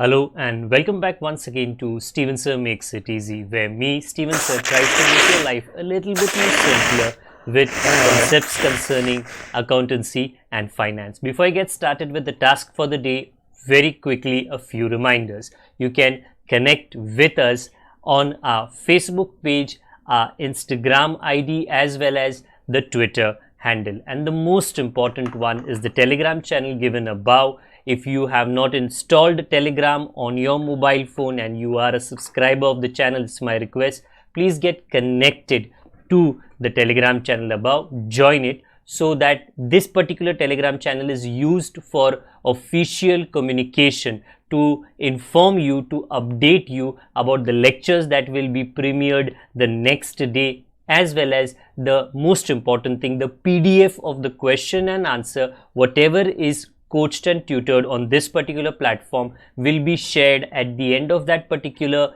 Hello and welcome back once again to Steven Sir Makes It Easy, where me, Steven Sir, tries to make your life a little bit more simpler with concepts concerning accountancy and finance. Before I get started with the task for the day, very quickly a few reminders. You can connect with us on our Facebook page, our Instagram ID, as well as the Twitter handle. And the most important one is the Telegram channel given above. If you have not installed Telegram on your mobile phone and you are a subscriber of the channel, it's my request, please get connected to the Telegram channel above, join it, so that this particular Telegram channel is used for official communication to inform you, to update you about the lectures that will be premiered the next day, as well as the most important thing, the PDF of the question and answer, whatever is coached and tutored on this particular platform will be shared at the end of that particular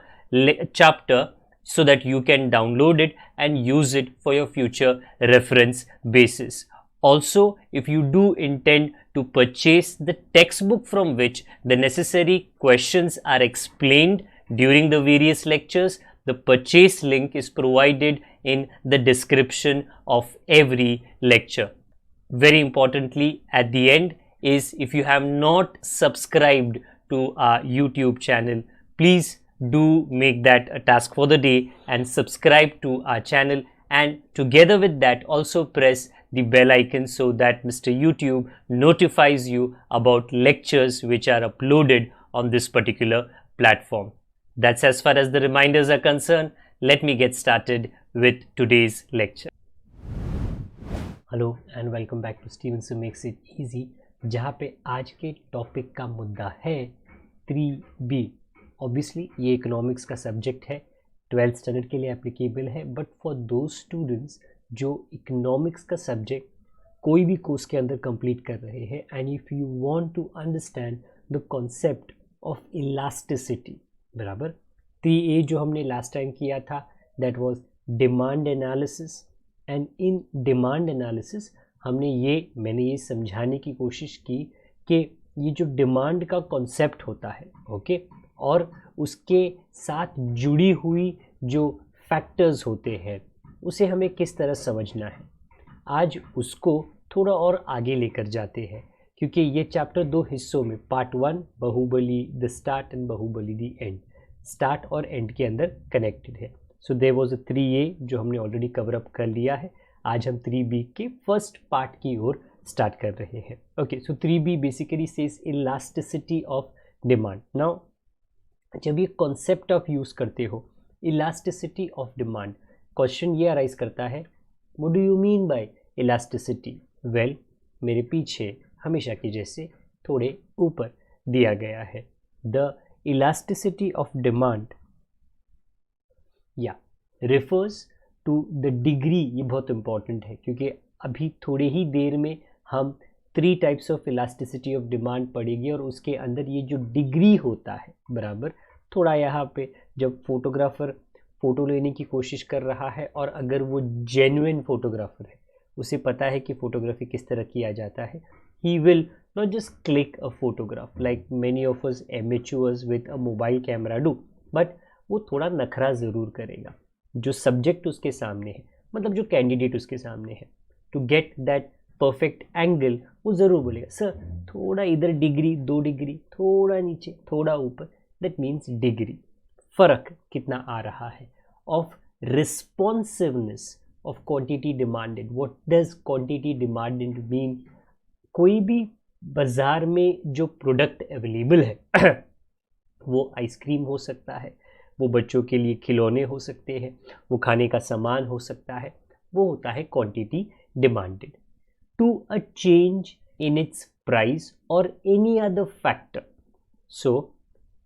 chapter, so that you can download it and use it for your future reference basis. Also, if you do intend to purchase the textbook from which the necessary questions are explained during the various lectures, the purchase link is provided in the description of every lecture. Very importantly, at the end is, if you have not subscribed to our YouTube channel, please do make that a task for the day and subscribe to our channel, and together with that also press the bell icon so that Mr. YouTube notifies you about lectures which are uploaded on this particular platform. That's as far as the reminders are concerned. Let me get started with today's lecture. Hello and welcome back to Steven Sir Makes It Easy, जहाँ पे आज के topic का मुद्दा है 3B। Obviously ये economics का subject है, 12th स्टैंडर्ड के लिए एप्लीकेबल है, बट फॉर दो स्टूडेंट्स जो इकोनॉमिक्स का सब्जेक्ट कोई भी कोर्स के अंदर कंप्लीट कर रहे हैं, and if you want to understand the concept of elasticity, बराबर 3A जो हमने लास्ट टाइम किया था, that was demand analysis, and in demand analysis मैंने ये समझाने की कोशिश की कि ये जो डिमांड का कॉन्सेप्ट होता है, ओके, और उसके साथ जुड़ी हुई जो फैक्टर्स होते हैं उसे हमें किस तरह समझना है। आज उसको थोड़ा और आगे लेकर जाते हैं, क्योंकि ये चैप्टर दो हिस्सों में, part 1 Baahubali the start and Baahubali the end, start और एंड के अंदर कनेक्टेड है। So there was a 3A जो हमने ऑलरेडी कवर अप कर लिया है। आज हम 3B के फर्स्ट पार्ट की ओर स्टार्ट कर रहे हैं। Okay, so 3B basically says elasticity of demand. Now जब ये कॉन्सेप्ट ऑफ यूज़ करते हो, इलास्टिसिटी ऑफ डिमांड, क्वेश्चन ये अराइज करता है, what do you mean by elasticity? Well, मेरे पीछे हमेशा की जैसे थोड़े ऊपर दिया गया है, द इलास्टिसिटी ऑफ डिमांड या रिफर्स टू द डिग्री। ये बहुत इंपॉर्टेंट है क्योंकि अभी थोड़ी ही देर में हम 3 types of elasticity of demand पढ़ेंगे, और उसके अंदर ये जो डिग्री होता है, बराबर, थोड़ा यहाँ पे जब फोटोग्राफर फ़ोटो लेने की कोशिश कर रहा है और अगर वो जेन्युइन फोटोग्राफर है, उसे पता है कि फ़ोटोग्राफी किस तरह किया जाता है, he will not just click a photograph like many of us amateurs with a mobile camera do, but वो थोड़ा नखरा ज़रूर करेगा। जो सब्जेक्ट उसके सामने है, मतलब जो कैंडिडेट उसके सामने है, to get that perfect angle, वो ज़रूर बोलेगा सर थोड़ा इधर डिग्री, 2 डिग्री, थोड़ा नीचे, थोड़ा ऊपर, दैट मीन्स डिग्री। फ़र्क कितना आ रहा है of responsiveness of quantity demanded. What does quantity demanded mean? कोई भी बाज़ार में जो प्रोडक्ट अवेलेबल है वो आइसक्रीम हो सकता है, वो बच्चों के लिए खिलौने हो सकते हैं, वो खाने का सामान हो सकता है, वो होता है quantity demanded. To a change in its price और any other factor. So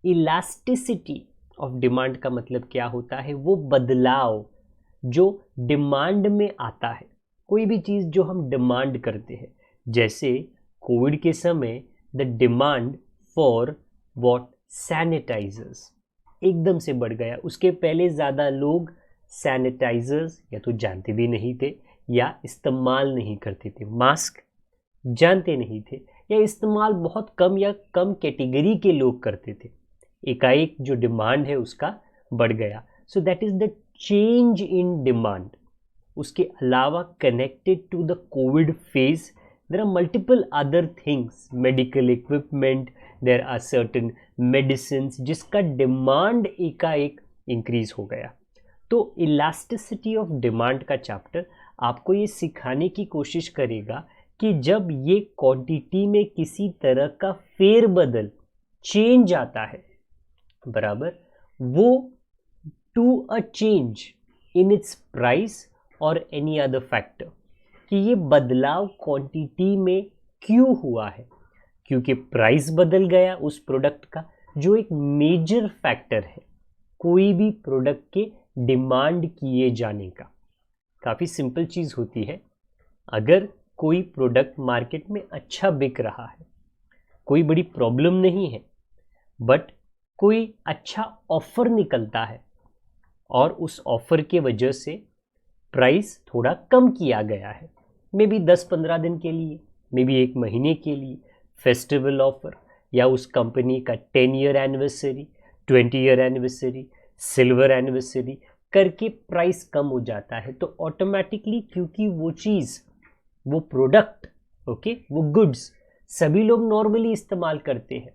elasticity of demand का मतलब क्या होता है? वो बदलाव जो डिमांड में आता है, कोई भी चीज़ जो हम डिमांड करते हैं, जैसे कोविड के समय the demand for what sanitisers एकदम से बढ़ गया। उसके पहले ज़्यादा लोग सैनिटाइजर्स या तो जानते भी नहीं थे या इस्तेमाल नहीं करते थे, मास्क जानते नहीं थे, या इस्तेमाल बहुत कम या कम कैटेगरी के लोग करते थे। एकाएक जो डिमांड है उसका बढ़ गया. So that is the change in demand. उसके अलावा connected to the Covid phase there are multiple other things, medical equipment, there are certain medicines जिसका डिमांड एकाएक इंक्रीज हो गया. तो इलास्टिसिटी ऑफ डिमांड का चैप्टर आपको ये सिखाने की कोशिश करेगा कि जब ये क्वांटिटी में किसी तरह का फेरबदल चेंज आता है, बराबर, वो to a change in its price और एनी अदर फैक्टर, कि ये बदलाव क्वांटिटी में क्यों हुआ है, क्योंकि प्राइस बदल गया उस प्रोडक्ट का, जो एक मेजर फैक्टर है कोई भी प्रोडक्ट के डिमांड किए जाने का. काफ़ी सिंपल चीज़ होती है. अगर कोई प्रोडक्ट मार्केट में अच्छा बिक रहा है, कोई बड़ी प्रॉब्लम नहीं है, बट कोई अच्छा ऑफर निकलता है और उस ऑफर के वजह से प्राइस थोड़ा कम किया गया है, मे बी 10-15 दिन के लिए, मे बी 1 महीने के लिए, फेस्टिवल ऑफर या उस कंपनी का 10 year anniversary, 20 year anniversary, silver anniversary करके प्राइस कम हो जाता है. तो ऑटोमेटिकली, क्योंकि वो चीज़, वो प्रोडक्ट, ओके, वो गुड्स सभी लोग नॉर्मली इस्तेमाल करते हैं,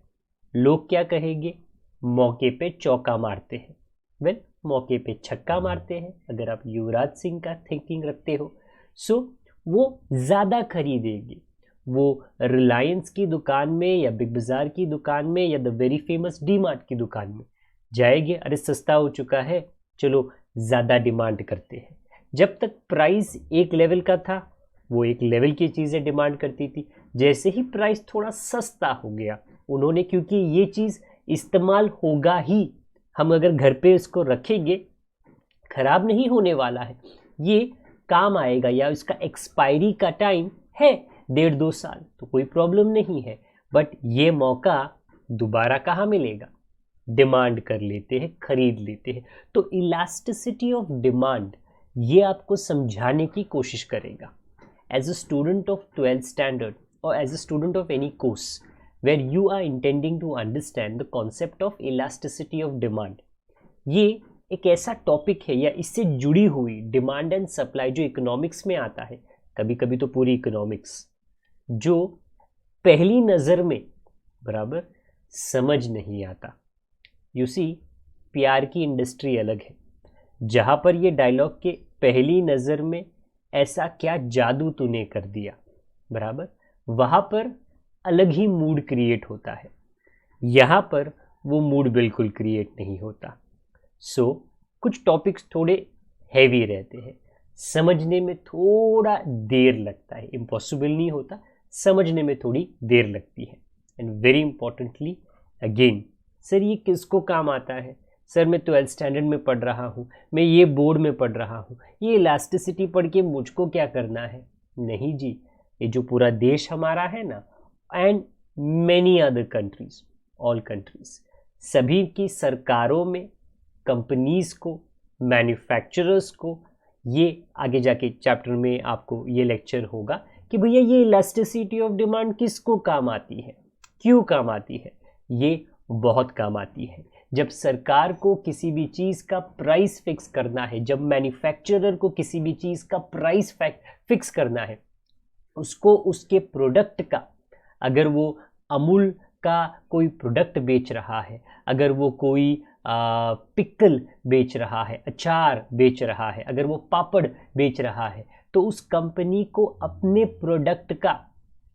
लोग क्या कहेंगे, मौके पे चौका मारते हैं, वेल मौके पे छक्का मारते हैं, अगर आप युवराज सिंह का थिंकिंग रखते हो. सो वो ज़्यादा खरीदेंगे. वो रिलायंस की दुकान में या बिग बाज़ार की दुकान में या the very famous D mart की दुकान में जाएंगे, अरे सस्ता हो चुका है, चलो ज़्यादा डिमांड करते हैं. जब तक प्राइस एक लेवल का था, वो एक लेवल की चीज़ें डिमांड करती थी. जैसे ही प्राइस थोड़ा सस्ता हो गया, उन्होंने, क्योंकि ये चीज़ इस्तेमाल होगा ही, हम अगर घर पे इसको रखेंगे खराब नहीं होने वाला है, ये काम आएगा, या इसका एक्सपायरी का टाइम है 1.5-2 साल, तो कोई प्रॉब्लम नहीं है, बट ये मौका दोबारा कहाँ मिलेगा, डिमांड कर लेते हैं, खरीद लेते हैं. तो इलास्टिसिटी ऑफ डिमांड ये आपको समझाने की कोशिश करेगा. As a student of 12th standard और as a student of any course where you are intending to understand the concept of elasticity of demand, ये एक ऐसा टॉपिक है या इससे जुड़ी हुई डिमांड एंड सप्लाई जो इकोनॉमिक्स में आता है, कभी कभी तो पूरी इकोनॉमिक्स, जो पहली नज़र में बराबर समझ नहीं आता. यू सी, प्यार की इंडस्ट्री अलग है, जहाँ पर ये डायलॉग के पहली नज़र में ऐसा क्या जादू तूने कर दिया, बराबर, वहाँ पर अलग ही मूड क्रिएट होता है. यहाँ पर वो मूड बिल्कुल क्रिएट नहीं होता. सो कुछ टॉपिक्स थोड़े हैवी रहते हैं, समझने में थोड़ा देर लगता है, इम्पॉसिबल नहीं होता, समझने में थोड़ी देर लगती है. And very importantly again, sir ये किसको काम आता है, सर मैं 12th स्टैंडर्ड में पढ़ रहा हूँ, मैं ये बोर्ड में पढ़ रहा हूँ, ये इलास्टिसिटी पढ़ के मुझको क्या करना है. नहीं जी, ये जो पूरा देश हमारा है ना, and many other countries, all countries, सभी की सरकारों में, कंपनीज को, मैन्युफैक्चरर्स को, ये आगे जाके चैप्टर में आपको ये लेक्चर होगा कि भैया ये इलास्टिसिटी ऑफ डिमांड किसको काम आती है, क्यों काम आती है. ये बहुत काम आती है जब सरकार को किसी भी चीज़ का प्राइस फिक्स करना है, जब मैन्युफैक्चरर को किसी भी चीज़ का प्राइस फिक्स करना है, उसको उसके प्रोडक्ट का, अगर वो अमूल का कोई प्रोडक्ट बेच रहा है, अगर वो कोई पिकल बेच रहा है, अचार बेच रहा है, अगर वो पापड़ बेच रहा है, तो उस कंपनी को अपने प्रोडक्ट का,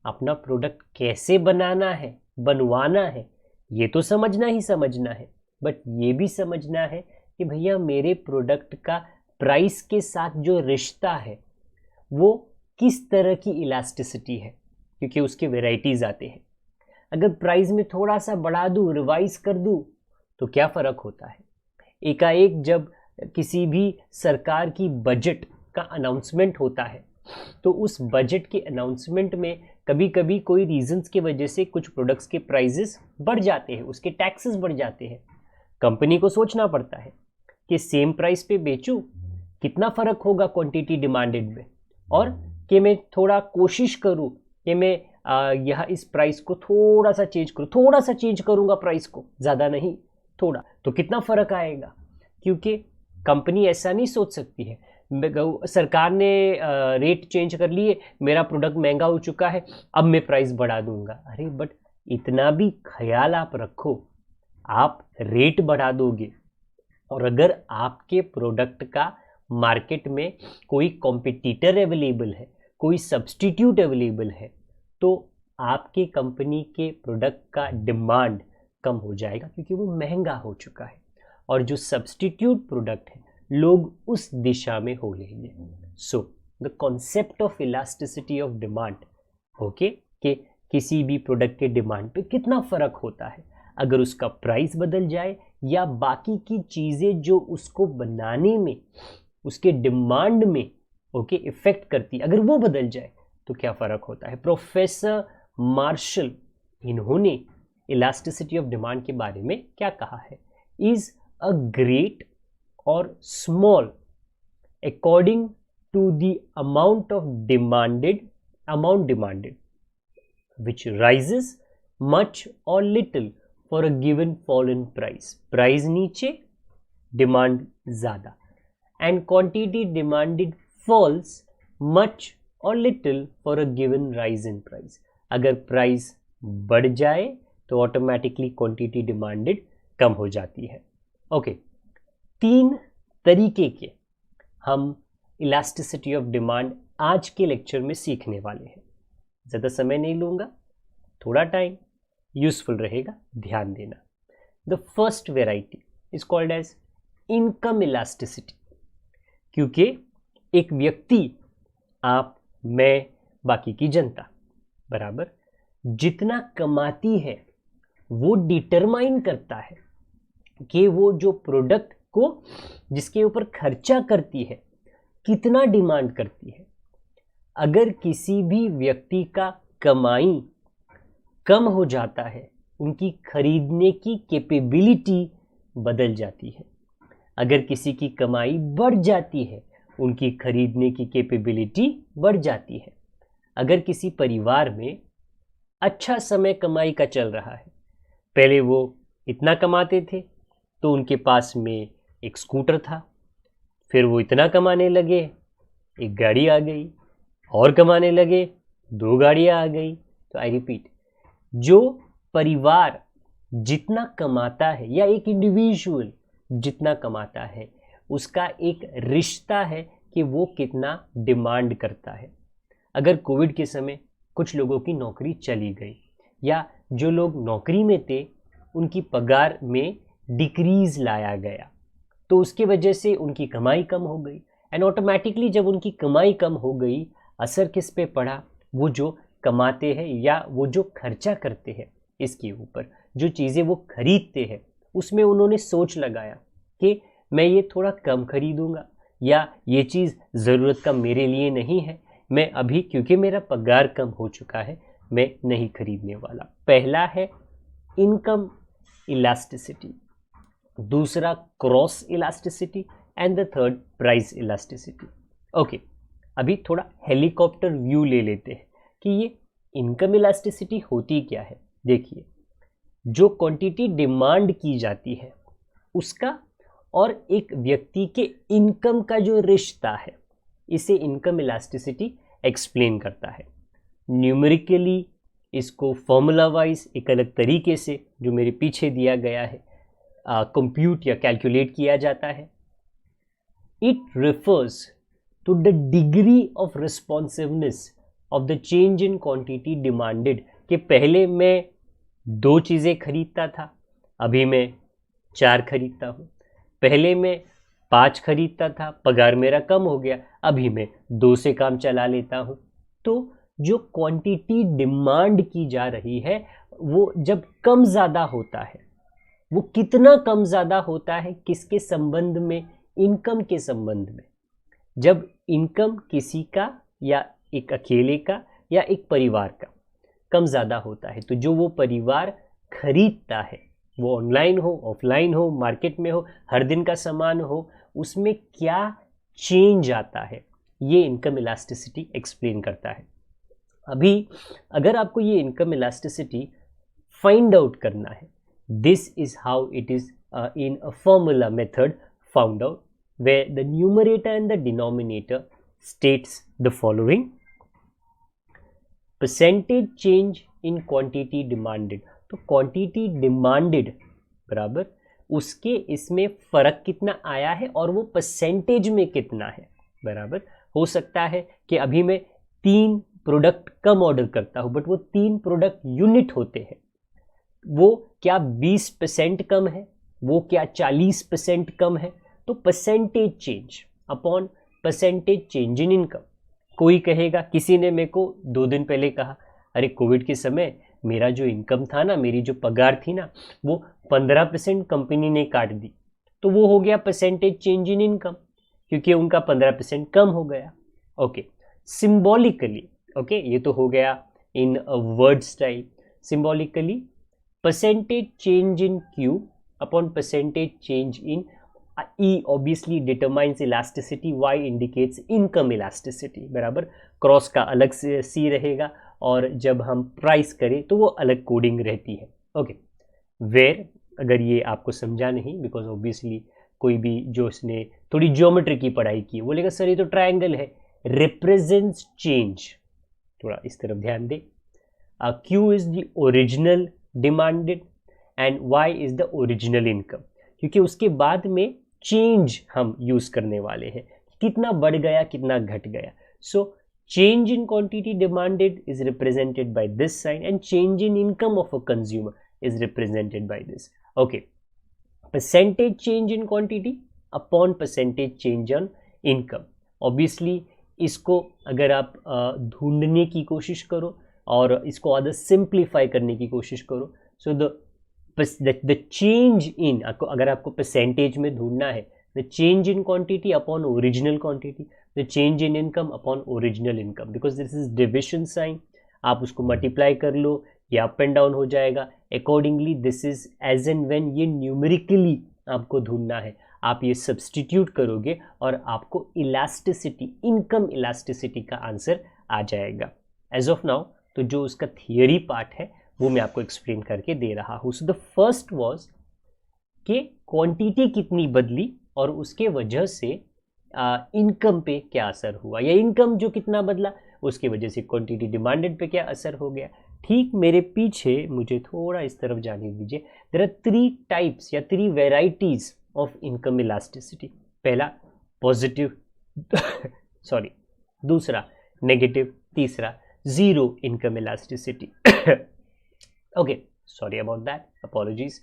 अपना प्रोडक्ट कैसे बनाना है, बनवाना है, ये तो समझना ही समझना है, बट ये भी समझना है कि भैया मेरे प्रोडक्ट का प्राइस के साथ जो रिश्ता है वो किस तरह की इलास्टिसिटी है, क्योंकि उसके वेराइटीज़ आते हैं. अगर प्राइस में थोड़ा सा बढ़ा दूँ, रिवाइज कर दूँ, तो क्या फ़र्क होता है. एकाएक जब किसी भी सरकार की बजट का अनाउंसमेंट होता है, तो उस बजट के अनाउंसमेंट में कभी कभी कोई रीजंस की वजह से कुछ प्रोडक्ट्स के प्राइजेस बढ़ जाते हैं, उसके टैक्सेस बढ़ जाते हैं. कंपनी को सोचना पड़ता है कि सेम प्राइस पे बेचूं, कितना फ़र्क होगा क्वांटिटी डिमांडेड में, और कि मैं थोड़ा कोशिश करूं कि मैं यहाँ इस प्राइस को थोड़ा सा चेंज करूँ, थोड़ा सा चेंज करूँगा प्राइस को, ज़्यादा नहीं, थोड़ा, तो कितना फर्क आएगा? क्योंकि कंपनी ऐसा नहीं सोच सकती है, सरकार ने रेट चेंज कर लिए, मेरा प्रोडक्ट महंगा हो चुका है, अब मैं प्राइस बढ़ा दूंगा। अरे बट इतना भी ख्याल आप रखो, आप रेट बढ़ा दोगे और अगर आपके प्रोडक्ट का मार्केट में कोई कॉम्पिटिटर अवेलेबल है, कोई सब्स्टिट्यूट अवेलेबल है, तो आपके कंपनी के प्रोडक्ट का डिमांड कम हो जाएगा क्योंकि वो महंगा हो चुका है, और जो सब्स्टिट्यूट प्रोडक्ट है लोग उस दिशा में हो लेंगे। So the concept of elasticity of demand, okay, कि किसी भी प्रोडक्ट के डिमांड पे कितना फर्क होता है अगर उसका प्राइस बदल जाए या बाकी की चीज़ें जो उसको बनाने में, उसके डिमांड में ओके इफेक्ट करती, अगर वो बदल जाए तो क्या फ़र्क होता है। प्रोफेसर मार्शल, इन्होंने इलास्टिसिटी ऑफ डिमांड के बारे में क्या कहा है? इज़ अ ग्रेट और small according to the amount demanded which rises much or little for a given fall in price. Price नीचे, डिमांड ज़्यादा, and quantity demanded falls much or little for a given rise in price. अगर price बढ़ जाए तो automatically quantity demanded कम हो जाती है। Okay, तीन तरीके के हम इलास्टिसिटी ऑफ डिमांड आज के लेक्चर में सीखने वाले हैं। ज़्यादा समय नहीं लूँगा, थोड़ा टाइम यूजफुल रहेगा, ध्यान देना। The first variety is called as income elasticity, क्योंकि एक व्यक्ति, आप, मैं, बाकी की जनता बराबर जितना कमाती है वो डिटरमाइन करता है कि वो जो प्रोडक्ट को जिसके ऊपर खर्चा करती है कितना डिमांड करती है। अगर किसी भी व्यक्ति का कमाई कम हो जाता है, उनकी खरीदने की कैपेबिलिटी बदल जाती है। अगर किसी की कमाई बढ़ जाती है, उनकी खरीदने की कैपेबिलिटी बढ़ जाती है। अगर किसी परिवार में अच्छा समय कमाई का चल रहा है, पहले वो इतना कमाते थे तो उनके पास में एक स्कूटर था, फिर वो इतना कमाने लगे, एक गाड़ी आ गई, और कमाने लगे, 2 गाड़ियाँ आ गई। तो आई रिपीट, जो परिवार जितना कमाता है या एक इंडिविजुअल जितना कमाता है, उसका एक रिश्ता है कि वो कितना डिमांड करता है। अगर कोविड के समय कुछ लोगों की नौकरी चली गई या जो लोग नौकरी में थे उनकी पगार में डिक्रीज लाया गया, तो उसके वजह से उनकी कमाई कम हो गई, एंड ऑटोमेटिकली जब उनकी कमाई कम हो गई, असर किस पे पड़ा? वो जो कमाते हैं या वो जो खर्चा करते हैं इसके ऊपर, जो चीज़ें वो खरीदते हैं उसमें उन्होंने सोच लगाया कि मैं ये थोड़ा कम खरीदूंगा या ये चीज़ ज़रूरत का मेरे लिए नहीं है, मैं अभी क्योंकि मेरा पगार कम हो चुका है मैं नहीं खरीदने वाला। पहला है इनकम इलास्टिसिटी, दूसरा cross elasticity, and the third price elasticity. Okay, अभी थोड़ा हेलीकॉप्टर व्यू ले लेते हैं कि ये इनकम इलास्टिसिटी होती क्या है। देखिए, जो क्वांटिटी डिमांड की जाती है उसका और एक व्यक्ति के इनकम का जो रिश्ता है, इसे इनकम इलास्टिसिटी एक्सप्लेन करता है। न्यूमेरिकली इसको फॉर्मूला वाइज एक अलग तरीके से जो मेरे पीछे दिया गया है कंप्यूट या कैलकुलेट किया जाता है। It refers to the degree of responsiveness of the change in quantity demanded, कि पहले मैं 2 चीज़ें खरीदता था, अभी मैं 4 खरीदता हूँ। पहले मैं 5 खरीदता था, पगार मेरा कम हो गया, अभी मैं 2 से काम चला लेता हूँ। तो जो क्वांटिटी डिमांड की जा रही है वो जब कम ज़्यादा होता है, वो कितना कम ज़्यादा होता है, किसके संबंध में? इनकम के संबंध में। जब इनकम किसी का या एक अकेले का या एक परिवार का कम ज़्यादा होता है, तो जो वो परिवार खरीदता है, वो ऑनलाइन हो, ऑफलाइन हो, मार्केट में हो, हर दिन का सामान हो, उसमें क्या चेंज आता है, ये इनकम इलास्टिसिटी एक्सप्लेन करता है। अभी अगर आपको ये इनकम इलास्टिसिटी फाइंड आउट करना है, this is how it is in a formula method found out where the numerator and the denominator states the following: percentage change in quantity demanded. तो quantity demanded बराबर उसके इसमें फर्क कितना आया है और वो परसेंटेज में कितना है बराबर। हो सकता है कि अभी मैं 3 प्रोडक्ट कम ऑर्डर करता हूं बट वो 3 प्रोडक्ट यूनिट होते हैं, वो क्या 20% कम है, वो क्या 40% कम है। तो percentage change upon percentage change in income. कोई कहेगा, किसी ने मेरे को 2 दिन पहले कहा, अरे कोविड के समय मेरा जो इनकम था ना, मेरी जो पगार थी ना, वो 15% कंपनी ने काट दी, तो वो हो गया परसेंटेज चेंज इन इनकम, क्योंकि उनका 15% कम हो गया। ओके, सिंबॉलिकली, ओके, ये तो हो गया in word style. Symbolically percentage change in Q upon percentage change in E obviously determines elasticity, Y indicates income elasticity बराबर। क्रॉस का अलग से C रहेगा और जब हम प्राइस करें तो वो अलग कोडिंग रहती है। ओके, वेयर अगर ये आपको समझा नहीं, बिकॉज ऑब्वियसली कोई भी जो इसने थोड़ी ज्योमेट्री की पढ़ाई की वो बोलेगा सर ये तो ट्रायंगल है, रिप्रेजेंट्स चेंज, थोड़ा इस तरफ ध्यान दे। Q is the original demanded and Y is the original income, क्योंकि उसके बाद में चेंज हम यूज करने वाले हैं, कितना बढ़ गया कितना घट गया। So change in quantity demanded is represented by this sign and change in income of a consumer is represented by this. Okay, percentage change in quantity upon percentage change on income. Obviously इसको अगर आप ढूंढने की कोशिश करो और इसको other simplify करने की कोशिश करो, सो द चेंज इन, अगर आपको परसेंटेज में ढूंढना है, the change in quantity upon original quantity, the change in income upon original income, because this is division sign. आप उसको मल्टीप्लाई कर लो, ये अप एंड डाउन हो जाएगा accordingly. This is as and when ये न्यूमेरिकली आपको ढूंढना है, आप ये सब्सटीट्यूट करोगे और आपको इलास्टिसिटी, इनकम इलास्टिसिटी का आंसर आ जाएगा। एज ऑफ नाउ तो जो उसका थियरी पार्ट है वो मैं आपको एक्सप्लेन करके दे रहा हूँ। सो द फर्स्ट वाज कि क्वांटिटी कितनी बदली और उसके वजह से इनकम पे क्या असर हुआ, या इनकम जो कितना बदला उसकी वजह से क्वांटिटी डिमांडेड पे क्या असर हो गया। ठीक मेरे पीछे, मुझे थोड़ा इस तरफ जाने दीजिए। देयर आर 3 टाइप्स या 3 वेराइटीज ऑफ इनकम इलास्टिसिटी। पहला पॉजिटिव सॉरी, दूसरा नेगेटिव, तीसरा zero income elasticity. Okay, sorry about that, apologies.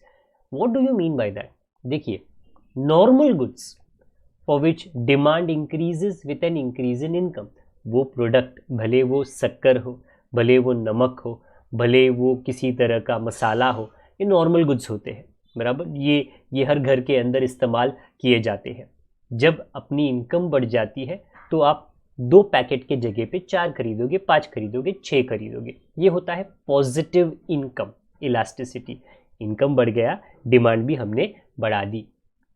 What do you mean by that? देखिए, normal goods for which demand increases with an increase in income, वो product भले वो शक्कर हो, भले वो नमक हो, भले वो किसी तरह का मसाला हो, ये नॉर्मल गुड्स होते हैं बराबर। ये हर घर के अंदर इस्तेमाल किए जाते हैं। जब अपनी इनकम बढ़ जाती है तो आप 2 पैकेट के जगह पे 4 खरीदोगे, 5 खरीदोगे, 6 खरीदोगे। ये होता है पॉजिटिव इनकम इलास्टिसिटी। इनकम बढ़ गया, डिमांड भी हमने बढ़ा दी।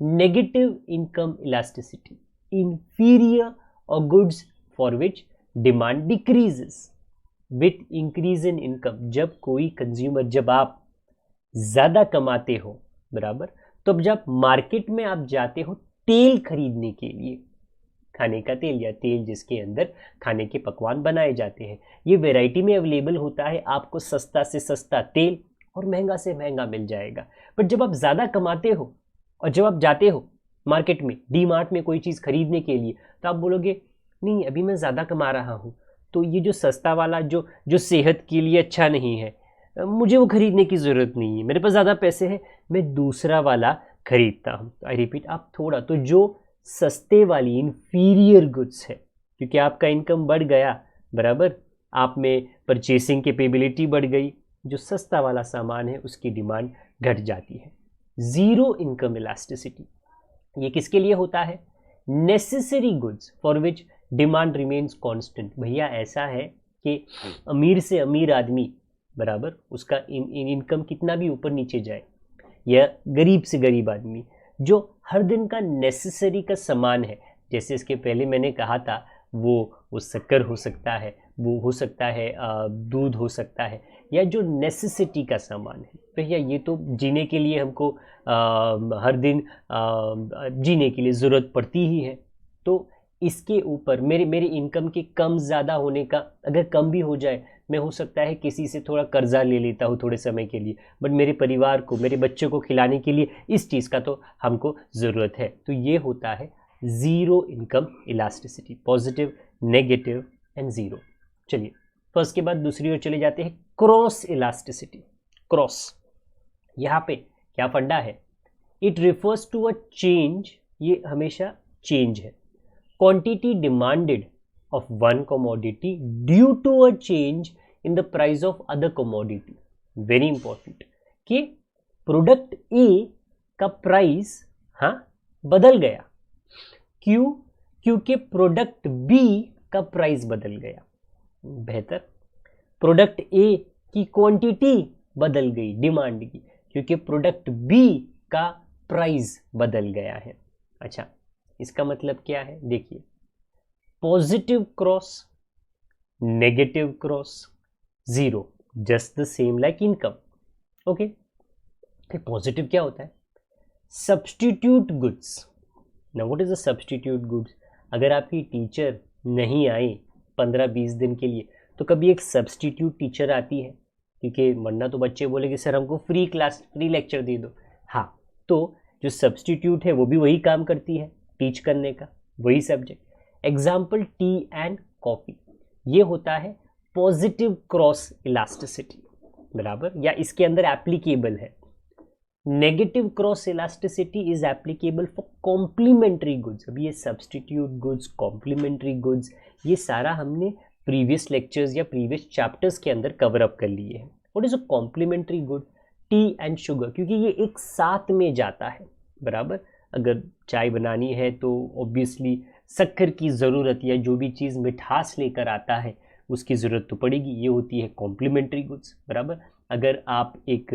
नेगेटिव इनकम इलास्टिसिटी, इंफीरियर और goods for which demand decreases with increase in income. जब कोई कंज्यूमर, जब आप ज़्यादा कमाते हो बराबर, तो जब मार्केट में आप जाते हो तेल खरीदने के लिए, खाने का तेल या तेल जिसके अंदर खाने के पकवान बनाए जाते हैं, ये वैरायटी में अवेलेबल होता है। आपको सस्ता से सस्ता तेल और महंगा से महंगा मिल जाएगा। बट जब आप ज़्यादा कमाते हो और जब आप जाते हो मार्केट में, डी मार्ट में कोई चीज़ खरीदने के लिए, तो आप बोलोगे नहीं अभी मैं ज़्यादा कमा रहा हूँ, तो ये जो सस्ता वाला जो सेहत के लिए अच्छा नहीं है, मुझे वो खरीदने की ज़रूरत नहीं है, मेरे पास ज़्यादा पैसे हैं, मैं दूसरा वाला खरीदता हूँ। आई रिपीट, आप थोड़ा, तो जो सस्ते वाली इंफीरियर गुड्स है, क्योंकि आपका इनकम बढ़ गया बराबर, आप में परचेसिंग कैपेबिलिटी बढ़ गई, जो सस्ता वाला सामान है उसकी डिमांड घट जाती है। ज़ीरो इनकम इलास्टिसिटी, ये किसके लिए होता है? Necessary goods for which demand remains constant. भैया ऐसा है कि अमीर से अमीर आदमी बराबर, उसका इनकम कितना भी ऊपर नीचे जाए, या गरीब से गरीब आदमी जो हर दिन का नेसेसरी का सामान है, जैसे इसके पहले मैंने कहा था, वो शक्कर हो सकता है, वो हो सकता है दूध हो सकता है, या जो नेसेसिटी का सामान है, भैया ये तो जीने के लिए हमको हर दिन जीने के लिए ज़रूरत पड़ती ही है, तो इसके ऊपर मेरी इनकम के कम ज़्यादा होने का, अगर कम भी हो जाए, मैं हो सकता है किसी से थोड़ा कर्जा ले लेता हूँ थोड़े समय के लिए, बट मेरे परिवार को, मेरे बच्चों को खिलाने के लिए इस चीज़ का तो हमको ज़रूरत है। तो ये होता है zero income elasticity, positive, negative and zero. चलिए फर्स्ट के बाद दूसरी ओर चले जाते हैं, क्रॉस इलास्टिसिटी। क्रॉस, यहाँ पे क्या फंडा है, it refers to a change, ये हमेशा चेंज है, quantity demanded of one commodity due to a change in the price of other commodity। very important कि प्रोडक्ट A का प्राइस बदल गया, क्यों? क्योंकि प्रोडक्ट B का प्राइस बदल गया। बेहतर, प्रोडक्ट A की क्वांटिटी बदल गई, डिमांड की, क्योंकि प्रोडक्ट B का प्राइस बदल गया है। अच्छा, इसका मतलब क्या है, देखिए, positive cross, negative cross, zero, just the same like income. Okay, फिर पॉजिटिव क्या होता है, सब्स्टिट्यूट गुड्स। ना what is a substitute goods, अगर आपकी टीचर नहीं आई 15-20 दिन के लिए, तो कभी एक सब्स्टिट्यूट टीचर आती है, क्योंकि वरना तो बच्चे बोलेंगे सर हमको फ्री क्लास, फ्री लेक्चर दे दो। हाँ, तो जो सब्स्टिट्यूट है वो भी वही काम करती है, टीच करने का, वही subject. Example, T and coffee, ये होता है पॉजिटिव क्रॉस इलास्टिसिटी, बराबर, या इसके अंदर एप्लीकेबल है। Negative cross elasticity is applicable for complementary goods. अभी ये सब्स्टिट्यूट गुड्स, कॉम्प्लीमेंट्री गुड्स, ये सारा हमने प्रीवियस लेक्चर्स या प्रीवियस चैप्टर्स के अंदर कवर अप कर लिए हैं। What is a complementary good, tea and sugar, क्योंकि ये एक साथ में जाता है, बराबर। अगर चाय बनानी है तो ऑब्वियसली शक्कर की ज़रूरत, या जो भी चीज़ मिठास लेकर आता है उसकी ज़रूरत तो पड़ेगी, ये होती है कॉम्प्लीमेंट्री गुड्स, बराबर। अगर आप एक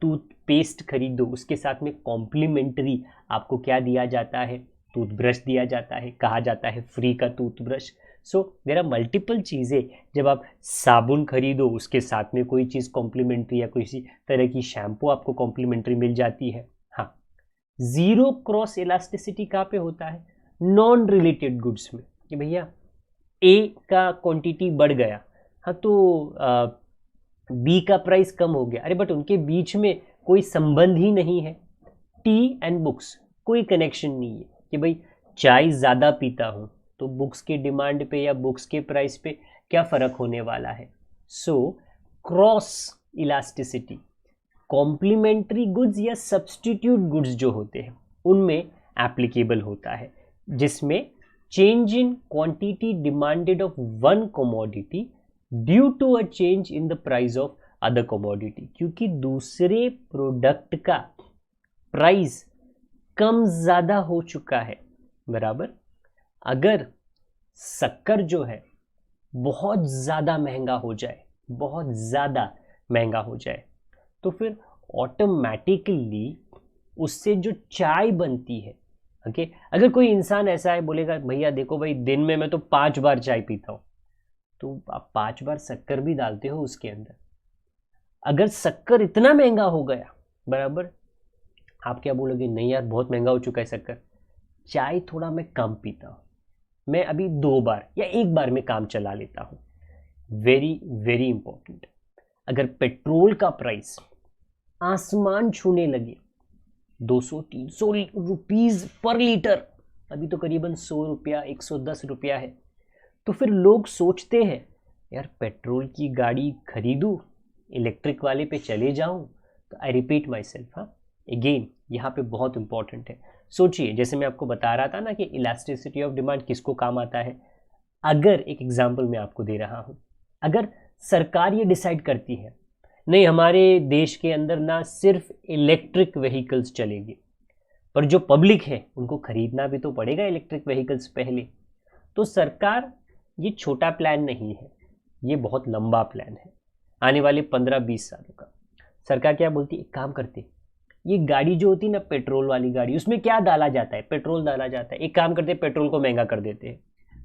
टूथपेस्ट खरीदो, उसके साथ में कॉम्प्लीमेंट्री आपको क्या दिया जाता है, टूथब्रश दिया जाता है, कहा जाता है फ्री का toothbrush. So there are multiple चीज़ें, जब आप साबुन खरीदो उसके साथ में कोई चीज़ कॉम्प्लीमेंट्री, या किसी तरह की शैम्पू आपको कॉम्प्लीमेंट्री मिल जाती है। हाँ, ज़ीरो क्रॉस इलास्टिसिटी कहाँ पे होता है, नॉन रिलेटेड गुड्स में, कि भैया ए का क्वांटिटी बढ़ गया, हाँ, तो बी का प्राइस कम हो गया, अरे बट उनके बीच में कोई संबंध ही नहीं है। टी एंड बुक्स, कोई कनेक्शन नहीं है कि भाई चाय ज़्यादा पीता हूँ तो बुक्स के डिमांड पे या बुक्स के प्राइस पे क्या फ़र्क होने वाला है। So cross elasticity complementary goods या सब्स्टिट्यूट गुड्स जो होते हैं उनमें एप्लीकेबल होता है, जिसमें change in quantity demanded of one commodity due to a change in the price of other commodity, क्योंकि दूसरे प्रोडक्ट का प्राइस कम ज़्यादा हो चुका है, बराबर। अगर शक्कर जो है बहुत ज़्यादा महंगा हो जाए, बहुत ज़्यादा महंगा हो जाए, तो फिर ऑटोमेटिकली उससे जो चाय बनती है, ओके, अगर कोई इंसान ऐसा है बोलेगा भैया देखो भाई दिन में मैं तो 5 बार चाय पीता हूँ, तो आप 5 बार शक्कर भी डालते हो उसके अंदर। अगर शक्कर इतना महंगा हो गया, बराबर, आप क्या बोलोगे, नहीं यार बहुत महंगा हो चुका है शक्कर, चाय थोड़ा मैं कम पीता हूँ, मैं अभी 2 बार या 1 बार में काम चला लेता हूँ। वेरी वेरी इंपॉर्टेंट, अगर पेट्रोल का प्राइस आसमान छूने लगे, 200-300 रुपीज़ पर लीटर, अभी तो करीबन 100 रुपया 110 रुपया है, तो फिर लोग सोचते हैं यार पेट्रोल की गाड़ी खरीदूँ, इलेक्ट्रिक वाले पे चले जाऊँ। तो आई रिपीट माई सेल्फ, हाँ, अगेन यहाँ पे बहुत इंपॉर्टेंट है। सोचिए, जैसे मैं आपको बता रहा था ना कि इलास्टिसिटी ऑफ डिमांड किसको काम आता है। अगर एक एग्जांपल मैं आपको दे रहा हूँ, अगर सरकार ये डिसाइड करती है नहीं हमारे देश के अंदर ना सिर्फ इलेक्ट्रिक व्हीकल्स चलेंगे, पर जो पब्लिक है उनको खरीदना भी तो पड़ेगा इलेक्ट्रिक व्हीकल्स पहले, तो सरकार, ये छोटा प्लान नहीं है, ये बहुत लंबा प्लान है, आने वाले 15-20 सालों का। सरकार क्या बोलती है, एक काम करते, ये गाड़ी जो होती है ना पेट्रोल वाली गाड़ी, उसमें क्या डाला जाता है, पेट्रोल डाला जाता है, एक काम करते पेट्रोल को महंगा कर देते हैं।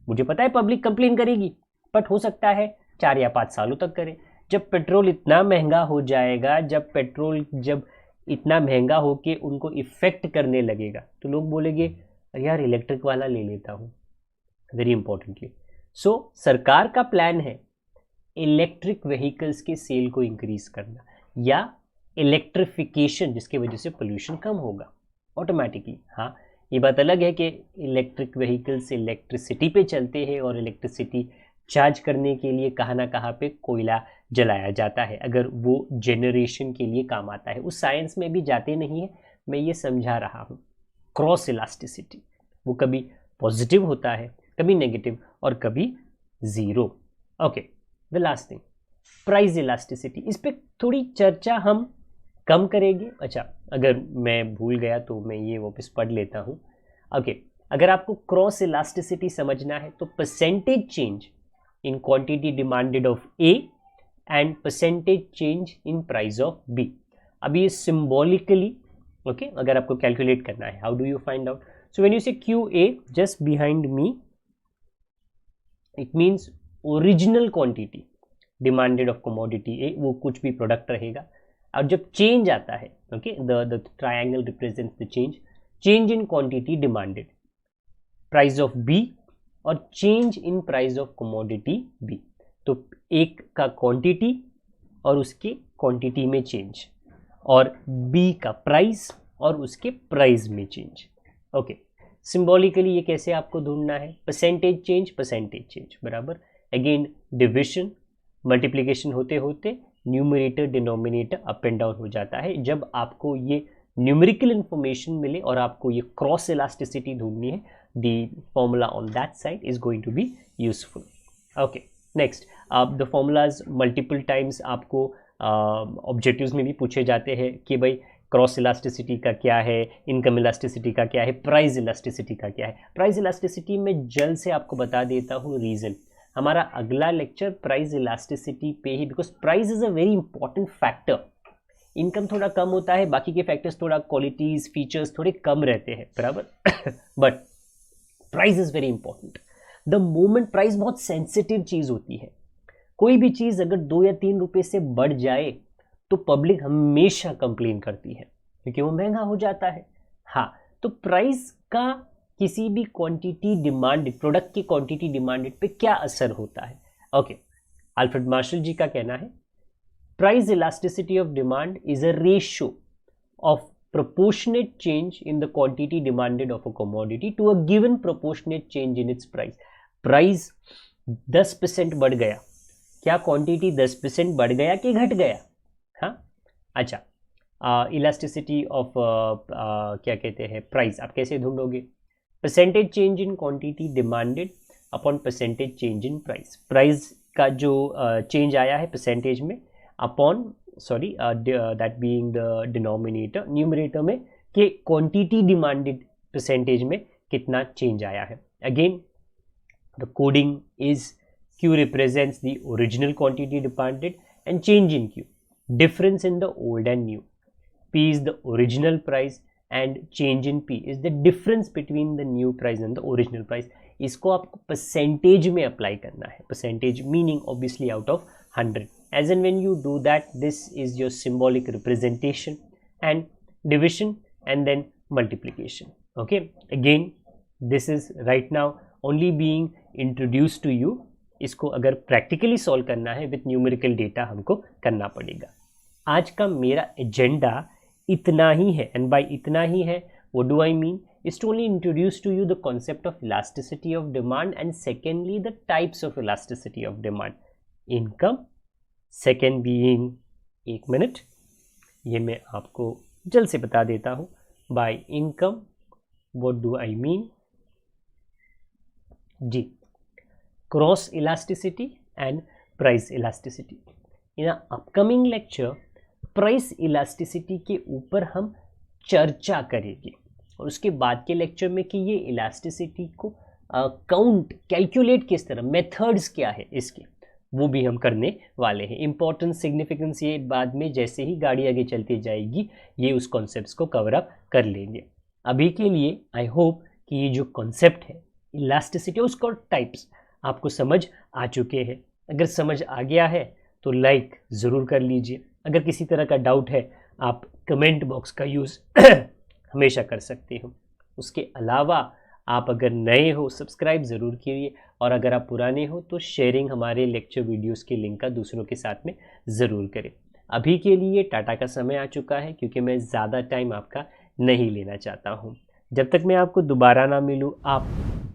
मुझे पता है पब्लिक कंप्लेन करेगी, बट हो सकता है 4 या 5 सालों तक करे, जब पेट्रोल इतना महंगा हो जाएगा, जब इतना महंगा हो के उनको इफेक्ट करने लगेगा, तो लोग बोलेंगे अरे यार इलेक्ट्रिक वाला ले लेता हूँ। वेरी इंपॉर्टेंटली, सो सरकार का प्लान है इलेक्ट्रिक व्हीकल्स के सेल को इंक्रीज करना या इलेक्ट्रिफिकेशन, जिसकी वजह से पोल्यूशन कम होगा ऑटोमेटिकली। हाँ, ये बात अलग है कि इलेक्ट्रिक व्हीकल्स इलेक्ट्रिसिटी पे चलते हैं और इलेक्ट्रिसिटी चार्ज करने के लिए कहाँ ना कहाँ पे कोयला जलाया जाता है, अगर वो जनरेशन के लिए काम आता है। उस साइंस में भी जाते नहीं है, मैं ये समझा रहा हूँ। क्रॉस इलास्टिसिटी वो कभी पॉजिटिव होता है, कभी नेगेटिव और कभी zero. Okay, the last thing, price elasticity. इस पर थोड़ी चर्चा हम कम करेंगे। अच्छा, अगर मैं भूल गया तो मैं ये वापस पढ़ लेता हूँ। ओके, अगर आपको क्रॉस इलास्टिसिटी समझना है तो percentage change in quantity demanded of A and percentage change in price of B. अभी ये सिंबॉलिकली ओके, अगर आपको कैलकुलेट करना है, how do you find out? So when you say Q A just behind me, it means original quantity demanded of commodity A, वो कुछ भी product रहेगा। और जब चेंज आता है, okay, the triangle represents the change in quantity demanded, price of B और change in price of commodity B. तो एक का क्वांटिटी और उसके क्वांटिटी में चेंज, और बी का प्राइस और उसके प्राइस में चेंज। ओके, सिंबॉलिकली ये कैसे आपको ढूंढना है? परसेंटेज चेंज बराबर, अगेन डिविजन मल्टीप्लिकेशन होते होते numerator denominator up and down हो जाता है। जब आपको ये न्यूमेरिकल इंफॉर्मेशन मिले और आपको ये क्रॉस इलास्टिसिटी ढूंढनी है, the formula on that side is going to be useful. Okay, next, the formulas multiple times आपको ऑब्जेक्टिव्स में भी पूछे जाते हैं कि भाई क्रॉस इलास्टिसिटी का क्या है, इनकम इलास्टिसिटी का क्या है, प्राइस इलास्टिसिटी का क्या है। प्राइस इलास्टिसिटी में जल्द से आपको बता देता हूँ रीज़न। हमारा अगला लेक्चर प्राइस इलास्टिसिटी पे ही, because price is a very important factor. Income थोड़ा कम होता है, बाकी के फैक्टर्स थोड़ा क्वालिटीज़ फीचर्स थोड़े कम रहते हैं, बराबर but price is very important. The moment price बहुत सेंसिटिव चीज़ होती है। कोई भी चीज़ अगर 2 या 3 रुपये से बढ़ जाए तो पब्लिक हमेशा कंप्लेन करती है क्योंकि वो महंगा हो जाता है। हाँ, तो प्राइस का किसी भी क्वांटिटी डिमांडेड, प्रोडक्ट की क्वांटिटी डिमांडेड पे क्या असर होता है? ओके, अल्फ्रेड मार्शल जी का कहना है price elasticity of demand is a ratio of proportionate change in the quantity demanded of a commodity to a given proportionate change in its price. Price 10% बढ़ गया, क्या क्वांटिटी 10% बढ़ गया कि घट गया? हाँ, अच्छा, इलास्टिसिटी ऑफ क्या कहते हैं प्राइस, आप कैसे ढूंढोगे? Percentage change in quantity demanded upon percentage change in price. Price का जो चेंज आया है परसेंटेज में upon that being the denominator, numerator में कि क्वांटिटी डिमांडेड परसेंटेज में कितना चेंज आया है। Again the coding is Q represents the original quantity demanded and change in Q, difference in the old and new. P is the original price and change in P is the difference between the new price and the original price. इसको आपको percentage में apply करना है। Percentage meaning obviously out of 100. As and when you do that, this is your symbolic representation and division and then multiplication. Okay, again this is right now only being introduced to you. इसको अगर practically solve करना है with numerical data हमको करना पड़ेगा। आज का मेरा एजेंडा इतना ही है, एंड बाय इतना ही है what do I mean is to only introduce to you the concept of elasticity of demand and secondly the types of elasticity of demand. Income, second being, एक मिनट, ये मैं आपको जल्द से बता देता हूँ। by income what do I mean? Ji, cross elasticity and price elasticity. In our upcoming lecture price elasticity के ऊपर हम चर्चा करेंगे और उसके बाद के लेक्चर में कि ये इलास्टिसिटी को काउंट कैलकुलेट किस तरह, मेथड्स क्या है इसके, वो भी हम करने वाले हैं। इंपॉर्टेंस सिग्निफिकेंस ये बाद में जैसे ही गाड़ी आगे चलती जाएगी ये उस कॉन्सेप्ट्स को कवर अप कर लेंगे। अभी के लिए आई होप कि ये जो कॉन्सेप्ट है इलास्टिसिटी उसका टाइप्स आपको समझ आ चुके हैं। अगर समझ आ गया है तो लाइक ज़रूर कर लीजिए। अगर किसी तरह का डाउट है आप कमेंट बॉक्स का यूज़ हमेशा कर सकते हो। उसके अलावा आप अगर नए हो सब्सक्राइब ज़रूर कीजिए, और अगर आप पुराने हो तो शेयरिंग हमारे लेक्चर वीडियोस के लिंक का दूसरों के साथ में ज़रूर करें। अभी के लिए टाटा का समय आ चुका है, क्योंकि मैं ज़्यादा टाइम आपका नहीं लेना चाहता हूँ। जब तक मैं आपको दोबारा ना मिलूँ, आप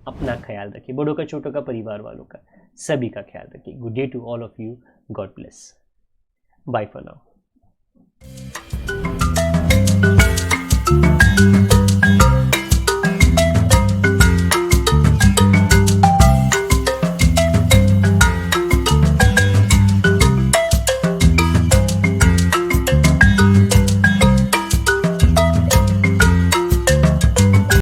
अपना ख्याल रखिए, बड़ों का, छोटों का, परिवार वालों का, सभी का ख्याल रखिए। Good day to all of you. God bless. Bye for now.